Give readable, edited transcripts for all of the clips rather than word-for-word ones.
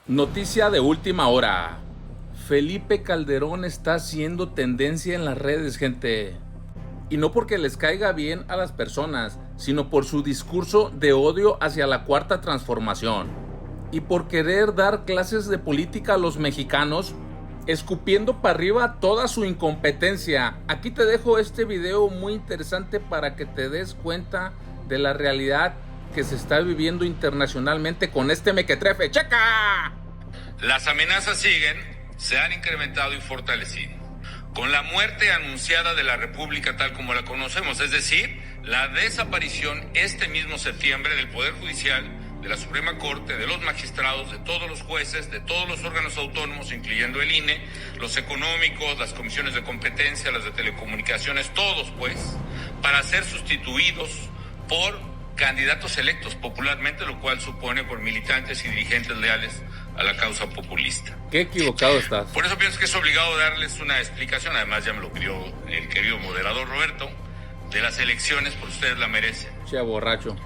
Noticia de última hora. Felipe Calderón está haciendo tendencia en las redes, gente. Y no porque les caiga bien a las personas, sino por su discurso de odio hacia la Cuarta Transformación. Y por querer dar clases de política a los mexicanos, escupiendo para arriba toda su incompetencia. Aquí te dejo este video muy interesante para que te des cuenta de la realidad que se está viviendo internacionalmente con este mequetrefe. ¡Checa! Las amenazas siguen, se han incrementado y fortalecido. Con la muerte anunciada de la República tal como la conocemos, es decir, la desaparición este mismo septiembre del Poder Judicial, de la Suprema Corte, de los magistrados, de todos los jueces, de todos los órganos autónomos, incluyendo el INE, los económicos, las comisiones de competencia, las de telecomunicaciones, todos pues, para ser sustituidos por candidatos electos popularmente, lo cual supone por militantes y dirigentes leales a la causa populista. Qué equivocado estás. Por eso pienso que es obligado darles una explicación, además ya me lo pidió el querido moderador Roberto, de las elecciones, por ustedes la merecen. Che, borracho.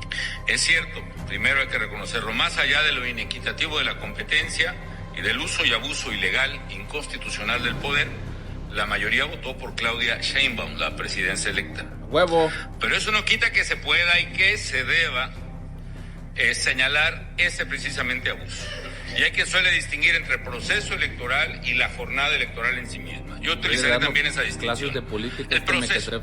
Es cierto, primero hay que reconocerlo, más allá de lo inequitativo de la competencia y del uso y abuso ilegal, inconstitucional del poder, la mayoría votó por Claudia Sheinbaum, la presidencia electa. Huevo. Pero eso no quita que se pueda y que se deba señalar ese precisamente abuso. Y hay que suele distinguir entre el proceso electoral y la jornada electoral en sí misma. Yo utilizaré también esa distinción. Clases de política, el proceso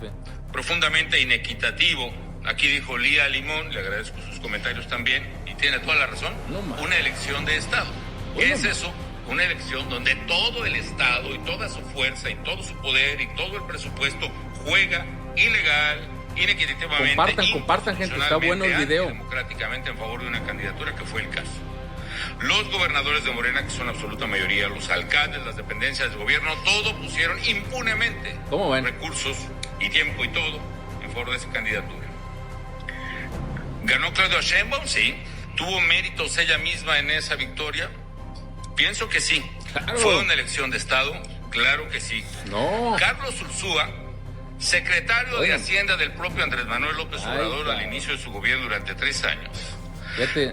profundamente inequitativo. Aquí dijo Lía Limón, le agradezco sus comentarios también, y tiene toda la razón, una elección de Estado. ¿Qué es eso? Una elección donde todo el Estado y toda su fuerza y todo su poder y todo el presupuesto juega ilegal, inequitativamente, compartan gente, está bueno el video. Democráticamente en favor de una candidatura, que fue el caso. Los gobernadores de Morena, que son absoluta mayoría, los alcaldes, las dependencias del gobierno, todo pusieron impunemente recursos y tiempo y todo en favor de esa candidatura. ¿Ganó Claudia Sheinbaum? Sí. ¿Tuvo méritos ella misma en esa victoria? Pienso que sí. Claro. ¿Fue una elección de Estado? Claro que sí. No. Carlos Ursúa, secretario de Hacienda del propio Andrés Manuel López Obrador al inicio de su gobierno durante 3 años,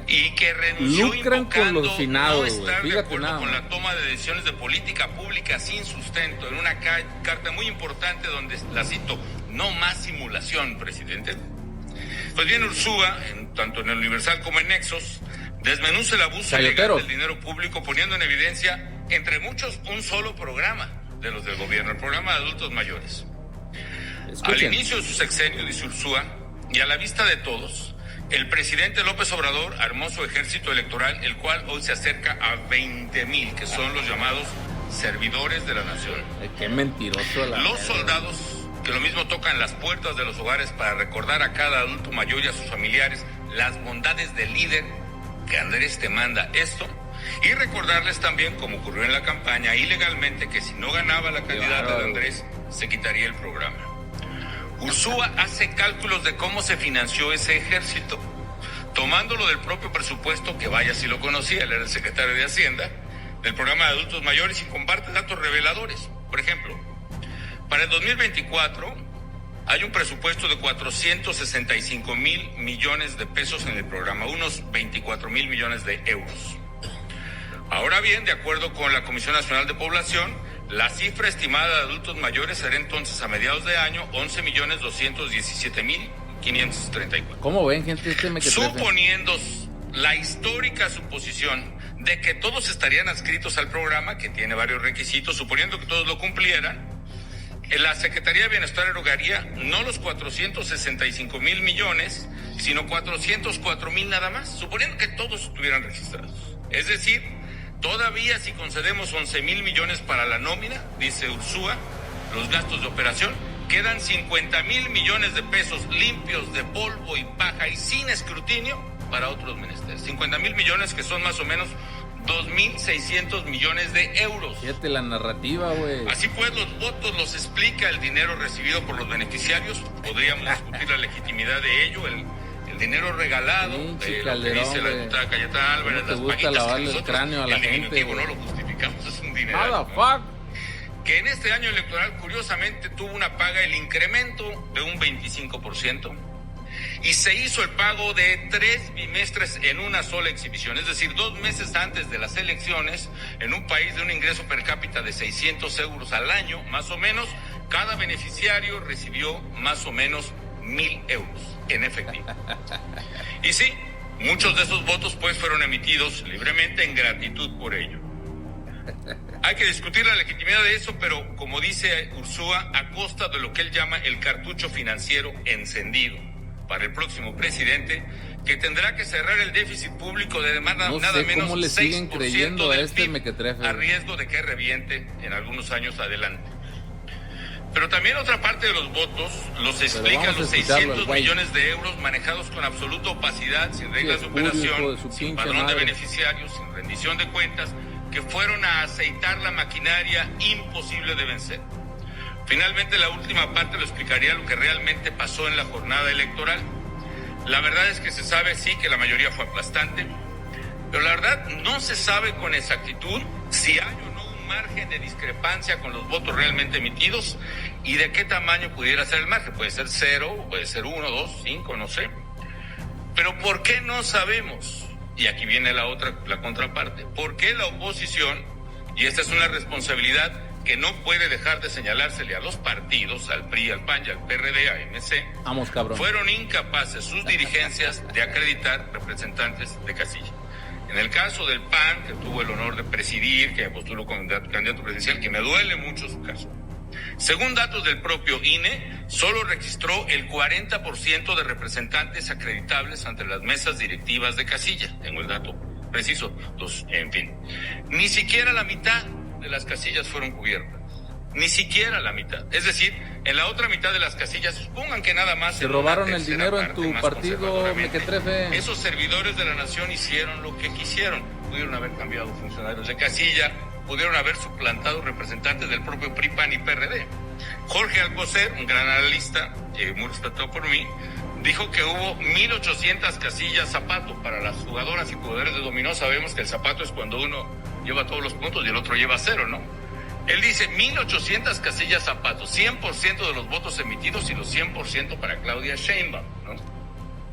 y que renunció con los finados, no estar de acuerdo con la toma de decisiones de política pública sin sustento, en una carta muy importante donde la cito: no más simulación, presidente. Pues bien, Ursúa, tanto en el Universal como en Nexos, desmenuza el abuso ilegal del dinero público, poniendo en evidencia, entre muchos, un solo programa de los del gobierno, el programa de adultos mayores. Al inicio de su sexenio, dice Ursúa, y a la vista de todos, el presidente López Obrador armó su ejército electoral, el cual hoy se acerca a 20,000, que son los llamados servidores de la nación. Qué mentiroso. Los soldados, que lo mismo tocan las puertas de los hogares para recordar a cada adulto mayor y a sus familiares las bondades del líder, que Andrés te manda esto, y recordarles también, como ocurrió en la campaña, ilegalmente, que si no ganaba la candidata de Andrés, se quitaría el programa. Ursúa hace cálculos de cómo se financió ese ejército, tomándolo del propio presupuesto, que vaya si lo conocía, él era el secretario de Hacienda, del programa de adultos mayores, y comparte datos reveladores. Por ejemplo, para el 2024 hay un presupuesto de 465,000 millones de pesos en el programa, unos 24,000 millones de euros. Ahora bien, de acuerdo con la Comisión Nacional de Población, la cifra estimada de adultos mayores será entonces a mediados de año 11,217,534. ¿Cómo ven, gente? Suponiendo la histórica suposición de que todos estarían adscritos al programa, que tiene varios requisitos, suponiendo que todos lo cumplieran, la Secretaría de Bienestar erogaría no los 465,000 millones, sino 404,000 nada más, suponiendo que todos estuvieran registrados. Es decir, todavía si concedemos 11,000 millones para la nómina, dice Ursúa, los gastos de operación, quedan 50,000 millones de pesos limpios de polvo y paja y sin escrutinio para otros menesteres. 50,000 millones, que son más o menos 2,600 millones de euros. Fíjate la narrativa, güey. Así pues, los votos los explica el dinero recibido por los beneficiarios. Podríamos discutir la legitimidad de ello, el dinero regalado, lo que dice la diputada Cayetana Álvarez, las paguitas que nosotros, el Ejecutivo no lo justificamos, es un dinero. Que en este año electoral, curiosamente, tuvo una paga, el incremento de un 25%, y se hizo el pago de 3 bimestres en una sola exhibición, es decir, 2 meses antes de las elecciones, en un país de un ingreso per cápita de 600 euros al año, más o menos, cada beneficiario recibió más o menos 1,000 euros en efectivo. Y sí, muchos de esos votos pues fueron emitidos libremente en gratitud por ello. Hay que discutir la legitimidad de eso, pero como dice Ursúa, a costa de lo que él llama el cartucho financiero encendido para el próximo presidente, que tendrá que cerrar el déficit público de nada menos cómo le siguen 6% creyendo a del este PIB, mequetrefe, a riesgo de que reviente en algunos años adelante. Pero también otra parte de los votos los explican los 600 millones de euros manejados con absoluta opacidad, sin reglas de operación, sin padrón de beneficiarios, sin rendición de cuentas, que fueron a aceitar la maquinaria imposible de vencer. Finalmente, la última parte lo explicaría lo que realmente pasó en la jornada electoral. La verdad es que se sabe, sí, que la mayoría fue aplastante, pero la verdad no se sabe con exactitud si hay o no un margen de discrepancia con los votos realmente emitidos y de qué tamaño pudiera ser el margen. Puede ser 0, puede ser 1, 2, 5, no sé. Pero ¿por qué no sabemos? Y aquí viene la contraparte. ¿Por qué la oposición, y esta es una responsabilidad que no puede dejar de señalársele a los partidos, al PRI, al PAN y al PRD, a MC, fueron incapaces sus dirigencias de acreditar representantes de casilla? En el caso del PAN, que tuvo el honor de presidir, que me postuló como candidato presidencial, que me duele mucho su caso, según datos del propio INE, solo registró el 40% de representantes acreditables ante las mesas directivas de casilla. Tengo el dato preciso. Entonces, en fin, ni siquiera la mitad de las casillas fueron cubiertas. Ni siquiera la mitad. Es decir, en la otra mitad de las casillas, supongan que nada más... Se robaron el dinero en tu partido, mequetrefe. Esos servidores de la nación hicieron lo que quisieron. Pudieron haber cambiado funcionarios de casilla, pudieron haber suplantado representantes del propio PRI, PAN y PRD. Jorge Alcocer, un gran analista, muy respetado por mí, dijo que hubo 1,800 casillas zapato para las jugadoras y jugadores de dominó. Sabemos que el zapato es cuando uno lleva todos los puntos y el otro lleva 0, ¿no? Él dice 1,800 casillas zapato, 100% de los votos emitidos y los 100% para Claudia Sheinbaum, ¿no?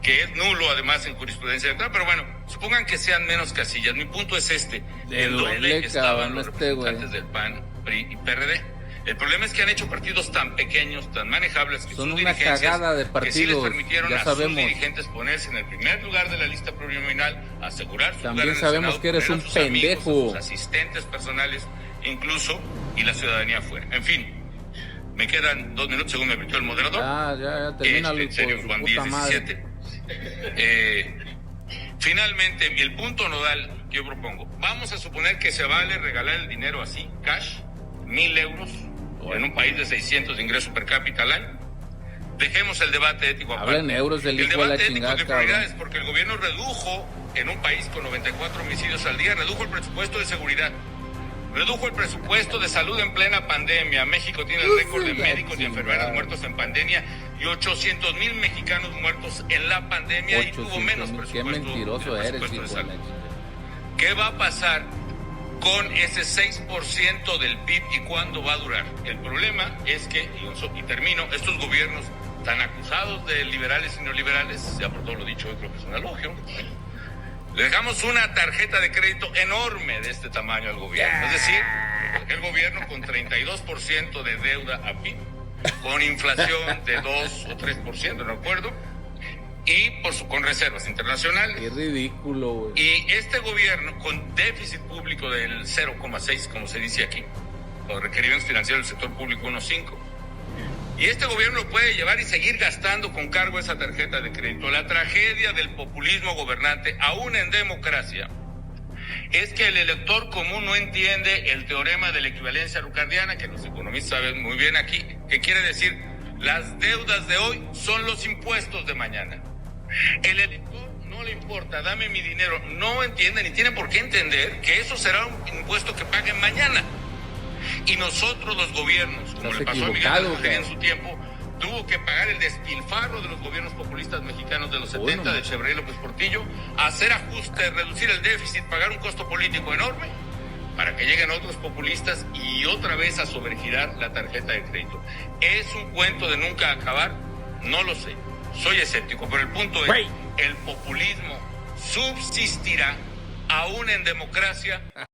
Que es nulo además en jurisprudencia electoral, pero bueno, supongan que sean menos casillas. Mi punto es este, ¿en dónde estaban los representantes del PAN, PRI y PRD? El problema es que han hecho partidos tan pequeños, tan manejables, que son sus una dirigencias, cagada de partidos, que sí les permitieron a sabemos. sus dirigentes ponerse en el primer lugar de la lista plurinominal, asegurar su también lugar en el sabemos Senado, que eres un sus pendejo, amigos, sus asistentes personales, incluso, y la ciudadanía afuera. En fin, me quedan 2 minutos según me advirtió el moderador. Ya, termínalo, en serio, por Juan su puta 17. Finalmente, el punto nodal que yo propongo, vamos a suponer que se vale regalar el dinero así, cash, 1,000 euros, en un país de 600 de ingreso per cápita al año. Dejemos el debate ético aparte. Hablan euros del hijo de la chingada, de prioridades, porque el gobierno redujo, en un país con 94 homicidios al día, redujo el presupuesto de seguridad, redujo el presupuesto de salud en plena pandemia. México tiene el récord de médicos y enfermeras muertos en pandemia y 800,000 mexicanos muertos en la pandemia y tuvo menos presupuesto. Qué mentiroso eres, hijo de salud. ¿Qué va a pasar con ese 6% del PIB y cuándo va a durar? El problema es que, y termino, estos gobiernos tan acusados de liberales y neoliberales, ya por todo lo dicho, yo creo que es un elogio, le dejamos una tarjeta de crédito enorme de este tamaño al gobierno. Es decir, el gobierno con 32% de deuda a PIB, con inflación de 2 o 3%, no recuerdo, y con reservas internacionales. Qué ridículo, güey. Y este gobierno con déficit público del 0,6, como se dice aquí, o requerimientos financieros del sector público 1,5. Y este gobierno lo puede llevar y seguir gastando con cargo esa tarjeta de crédito. La tragedia del populismo gobernante, aún en democracia, es que el elector común no entiende el teorema de la equivalencia ricardiana, que los economistas saben muy bien aquí, que quiere decir, las deudas de hoy son los impuestos de mañana. El elector no le importa, dame mi dinero, no entiende ni tiene por qué entender que eso será un impuesto que paguen mañana. Y nosotros los gobiernos, como le pasó a Miguel de la Madrid en su tiempo, tuvo que pagar el despilfarro de los gobiernos populistas mexicanos de los 70, de Echeverría y López Portillo, hacer ajustes, reducir el déficit, pagar un costo político enorme, para que lleguen otros populistas y otra vez a sobregirar la tarjeta de crédito. ¿Es un cuento de nunca acabar? No lo sé. soy escéptico, pero el punto es, el populismo subsistirá aún en democracia.